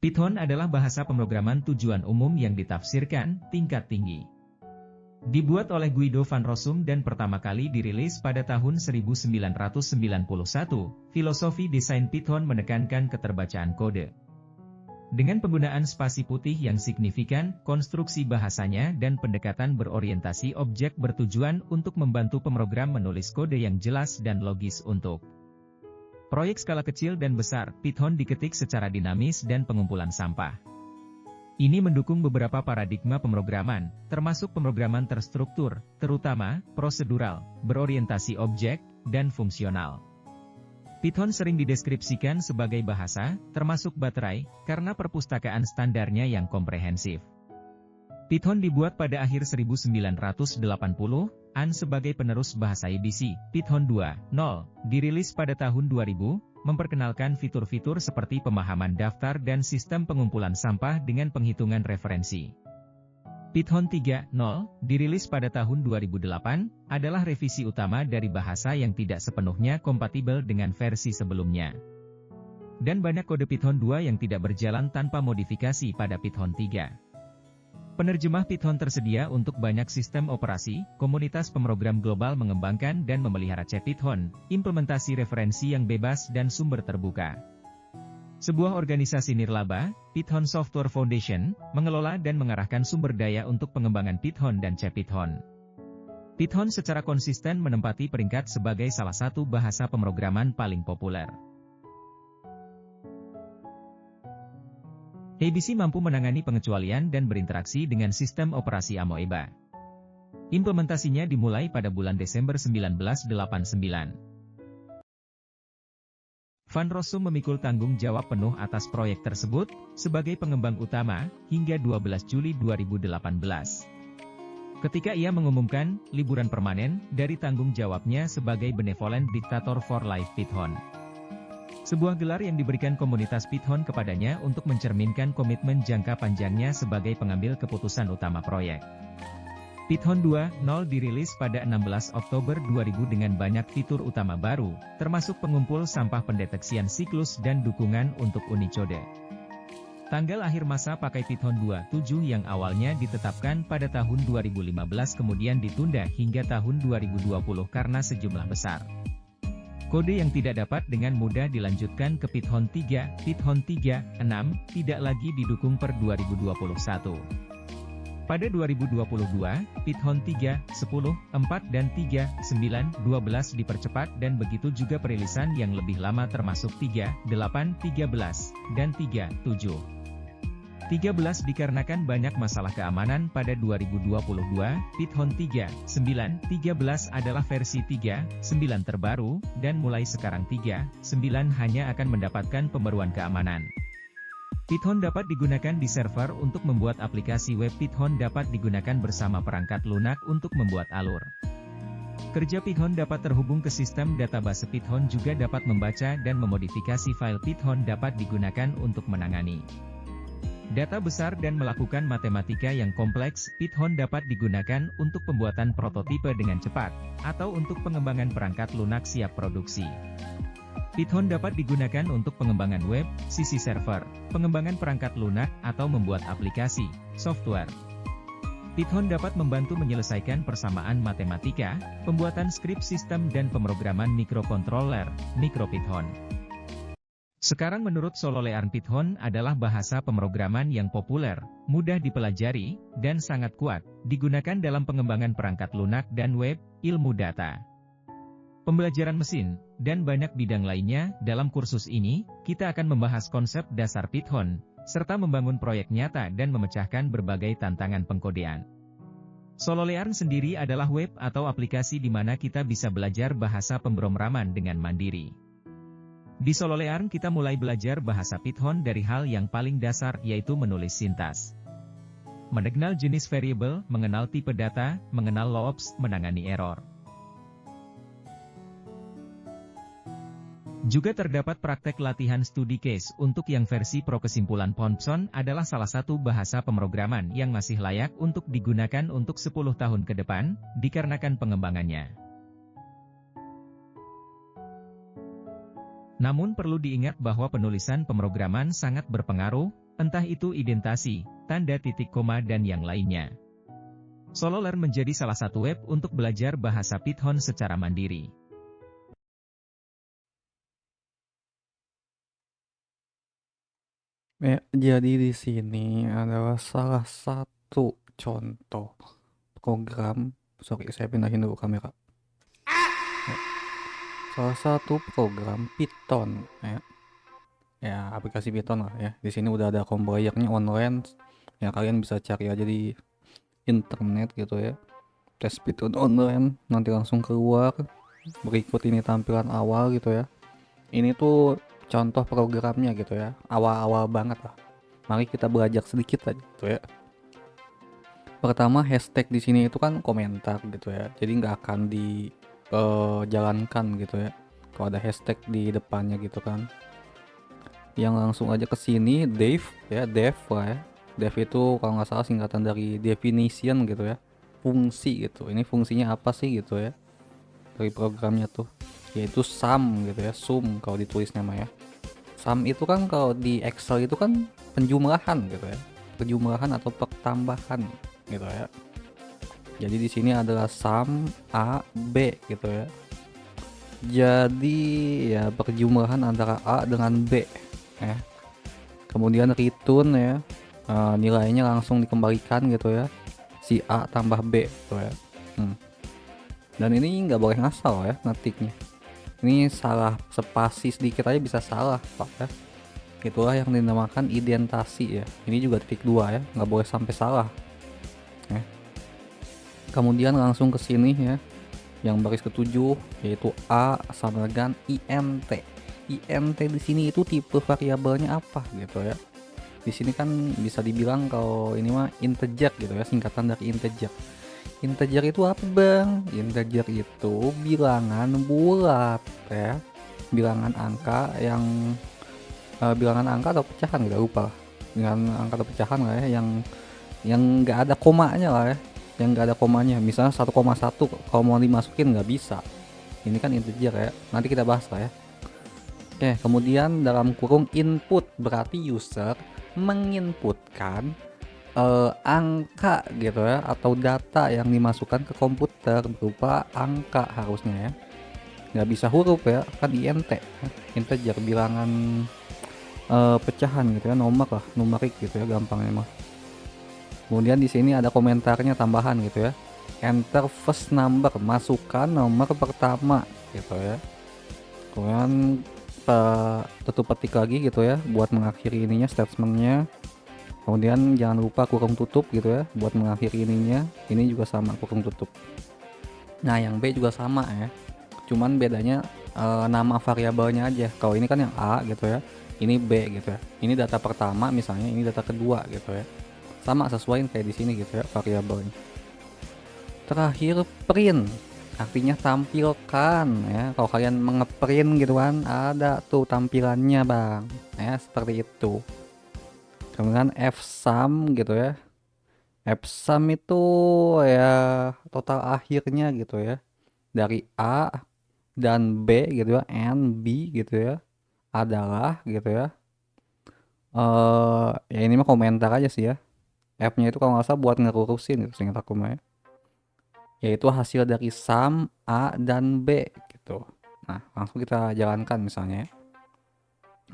Python adalah bahasa pemrograman tujuan umum yang ditafsirkan tingkat tinggi. Dibuat oleh Guido van Rossum dan pertama kali dirilis pada tahun 1991, filosofi desain Python menekankan keterbacaan kode. Dengan penggunaan spasi putih yang signifikan, konstruksi bahasanya dan pendekatan berorientasi objek bertujuan untuk membantu pemrogram menulis kode yang jelas dan logis untuk proyek skala kecil dan besar. Python diketik secara dinamis dan pengumpulan sampah. Ini mendukung beberapa paradigma pemrograman, termasuk pemrograman terstruktur, terutama prosedural, berorientasi objek, dan fungsional. Python sering dideskripsikan sebagai bahasa, termasuk baterai, karena perpustakaan standarnya yang komprehensif. Python dibuat pada akhir 1980-an sebagai penerus bahasa ABC. Python 2.0 dirilis pada tahun 2000, memperkenalkan fitur-fitur seperti pemahaman daftar dan sistem pengumpulan sampah dengan penghitungan referensi. Python 3.0, dirilis pada tahun 2008, adalah revisi utama dari bahasa yang tidak sepenuhnya kompatibel dengan versi sebelumnya. Dan banyak kode Python 2 yang tidak berjalan tanpa modifikasi pada Python 3. Penerjemah Python tersedia untuk banyak sistem operasi. Komunitas pemrogram global mengembangkan dan memelihara CPython, implementasi referensi yang bebas dan sumber terbuka. Sebuah organisasi nirlaba, Python Software Foundation, mengelola dan mengarahkan sumber daya untuk pengembangan Python dan CPython. Python secara konsisten menempati peringkat sebagai salah satu bahasa pemrograman paling populer. ABC mampu menangani pengecualian dan berinteraksi dengan sistem operasi Amoeba. Implementasinya dimulai pada bulan Desember 1989. Van Rossum memikul tanggung jawab penuh atas proyek tersebut, sebagai pengembang utama, hingga 12 Juli 2018. Ketika ia mengumumkan liburan permanen dari tanggung jawabnya sebagai Benevolent Dictator for Life Python. Sebuah gelar yang diberikan komunitas Python kepadanya untuk mencerminkan komitmen jangka panjangnya sebagai pengambil keputusan utama proyek. Python 2.0 dirilis pada 16 Oktober 2000 dengan banyak fitur utama baru, termasuk pengumpul sampah pendeteksian siklus dan dukungan untuk Unicode. Tanggal akhir masa pakai Python 2.7 yang awalnya ditetapkan pada tahun 2015 kemudian ditunda hingga tahun 2020 karena sejumlah besar kode yang tidak dapat dengan mudah dilanjutkan ke Python 3. Python 3.6 tidak lagi didukung per 2021. Pada 2022, Python 3, 10, 4 dan 3, 9, 12 dipercepat dan begitu juga perilisan yang lebih lama termasuk 3, 8, 13, dan 3, 7. 13 dikarenakan banyak masalah keamanan pada 2022, Python 3, 9, 13 adalah versi 3, 9 terbaru, dan mulai sekarang 3, 9 hanya akan mendapatkan pembaruan keamanan. Python dapat digunakan di server untuk membuat aplikasi web. Python dapat digunakan bersama perangkat lunak untuk membuat alur kerja. Python dapat terhubung ke sistem database. Python juga dapat membaca dan memodifikasi file. Python dapat digunakan untuk menangani data besar dan melakukan matematika yang kompleks. Python dapat digunakan untuk pembuatan prototipe dengan cepat, atau untuk pengembangan perangkat lunak siap produksi. Python dapat digunakan untuk pengembangan web, sisi server, pengembangan perangkat lunak, atau membuat aplikasi, software. Python dapat membantu menyelesaikan persamaan matematika, pembuatan skrip sistem dan pemrograman mikrokontroler, MicroPython. Sekarang menurut Sololearn, Python adalah bahasa pemrograman yang populer, mudah dipelajari, dan sangat kuat, digunakan dalam pengembangan perangkat lunak dan web, ilmu data, pembelajaran mesin, dan banyak bidang lainnya. Dalam kursus ini, kita akan membahas konsep dasar Python, serta membangun proyek nyata dan memecahkan berbagai tantangan pengkodean. Sololearn sendiri adalah web atau aplikasi di mana kita bisa belajar bahasa pemrograman dengan mandiri. Di Sololearn kita mulai belajar bahasa Python dari hal yang paling dasar, yaitu menulis sintas, mengenal jenis variabel, mengenal tipe data, mengenal loops, menangani error. Juga terdapat praktek latihan studi case untuk yang versi pro. Kesimpulan, Python adalah salah satu bahasa pemrograman yang masih layak untuk digunakan untuk 10 tahun ke depan, dikarenakan pengembangannya Namun perlu diingat bahwa penulisan pemrograman sangat berpengaruh, entah itu indentasi, tanda titik koma dan yang lainnya. SoloLearn menjadi salah satu web untuk belajar bahasa Python secara mandiri. Ya, jadi di sini adalah salah satu contoh program. Sorry, saya pindahin dulu kamera. Ya, salah satu program Python, ya aplikasi Python lah ya. Di sini udah ada kompilernya online, ya kalian bisa cari aja di internet gitu ya. Tes Python online, nanti langsung keluar. Berikut ini tampilan awal gitu ya. Ini tuh contoh programnya gitu ya, awal-awal banget lah. Mari kita belajar sedikit aja gitu ya. Pertama, hashtag di sini itu kan komentar gitu ya, jadi nggak akan dijalankan gitu ya kalau ada hashtag di depannya gitu kan. Yang langsung aja ke sini dev ya, dev lah ya. Dev itu kalau nggak salah singkatan dari definition gitu ya, fungsi gitu. Ini fungsinya apa sih gitu ya dari programnya tuh, yaitu sum gitu ya, sum kalau ditulis nama ya. Sum itu kan kalau di Excel itu kan penjumlahan gitu ya, penjumlahan atau pertambahan gitu ya. Jadi di sini adalah sum A B gitu ya. Jadi ya perjumlahan antara A dengan B ya. Kemudian return ya, nilainya langsung dikembalikan gitu ya, si A tambah B gitu ya. Dan ini nggak boleh ngasal ya ngetiknya. Ini salah spasi sedikit aja bisa salah pak ya. Itulah yang dinamakan indentasi ya. Ini juga titik 2 ya, nggak boleh sampai salah ya. Kemudian langsung ke sini ya, yang baris ketujuh yaitu A sama dengan int. Int di sini itu tipe variabelnya apa gitu ya. Di sini kan bisa dibilang kalau ini mah integer gitu ya, singkatan dari integer. Integer itu apa bang? Integer itu bilangan bulat ya, bilangan angka yang bilangan angka atau pecahan gitu, lupa lah. Bilangan angka atau pecahan lah ya, yang nggak ada komanya lah ya, yang nggak ada komanya. Misalnya 1,1 kalau mau dimasukin nggak bisa. Ini kan integer ya, nanti kita bahas lah ya. Oke, kemudian dalam kurung input berarti user menginputkan angka gitu ya, atau data yang dimasukkan ke komputer berupa angka harusnya ya, nggak bisa huruf ya, kan int ya, integer bilangan pecahan gitu ya, nomor lah, numerik gitu ya gampangnya mah. Kemudian di sini ada komentarnya tambahan gitu ya, enter first number, masukkan nomor pertama gitu ya. Kemudian tutup petik lagi gitu ya buat mengakhiri ininya statementnya. Kemudian jangan lupa kurung tutup gitu ya buat mengakhiri ininya. Ini juga sama kurung tutup. Nah yang B juga sama ya, cuman bedanya nama variabelnya aja. Kalau ini kan yang A gitu ya, ini B gitu ya. Ini data pertama misalnya, ini data kedua gitu ya. Sama sesuaiin kayak di sini gitu ya variabelnya. Terakhir print, artinya tampilkan ya. Kalau kalian mengeprint gitu kan, ada tuh tampilannya bang ya, seperti itu. Kemudian fsum gitu ya, fsum itu ya total akhirnya gitu ya, dari A dan B gitu ya, and B gitu ya, adalah gitu ya. Ya ini mah komentar aja sih ya. F-nya itu kalau nggak salah buat ngelurusin gitu, seingat aku mah ya. Yaitu hasil dari sum A dan B gitu. Nah, langsung kita jalankan misalnya ya.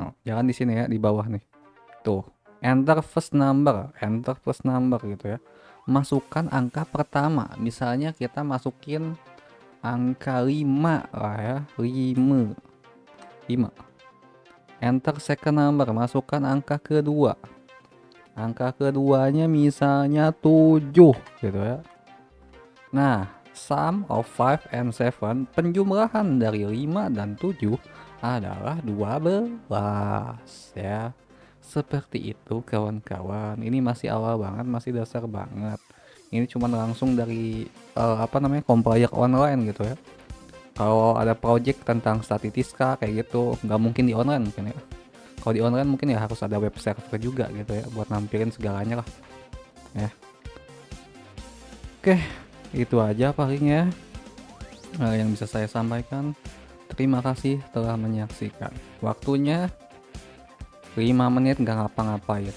Oh, jalan di sini ya, di bawah nih. Tuh, enter first number gitu ya. Masukkan angka pertama. Misalnya kita masukin angka 5 lah ya, 5. Enter second number, masukkan angka kedua. Angka keduanya misalnya 7 gitu ya. Nah, sum of 5 and 7, penjumlahan dari 5 dan 7 adalah 12 ya. Seperti itu kawan-kawan. Ini masih awal banget, masih dasar banget. Ini cuma langsung dari compiler online gitu ya. Kalau ada project tentang statistika kayak gitu, nggak mungkin di online mungkin ya. Kalau di online mungkin ya harus ada web server juga gitu ya buat nampilin segalanya lah ya. Oke, itu aja paling ya yang bisa saya sampaikan. Terima kasih telah menyaksikan. Waktunya 5 menit nggak ngapa-ngapain.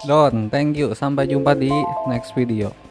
Don, thank you. Sampai jumpa di next video.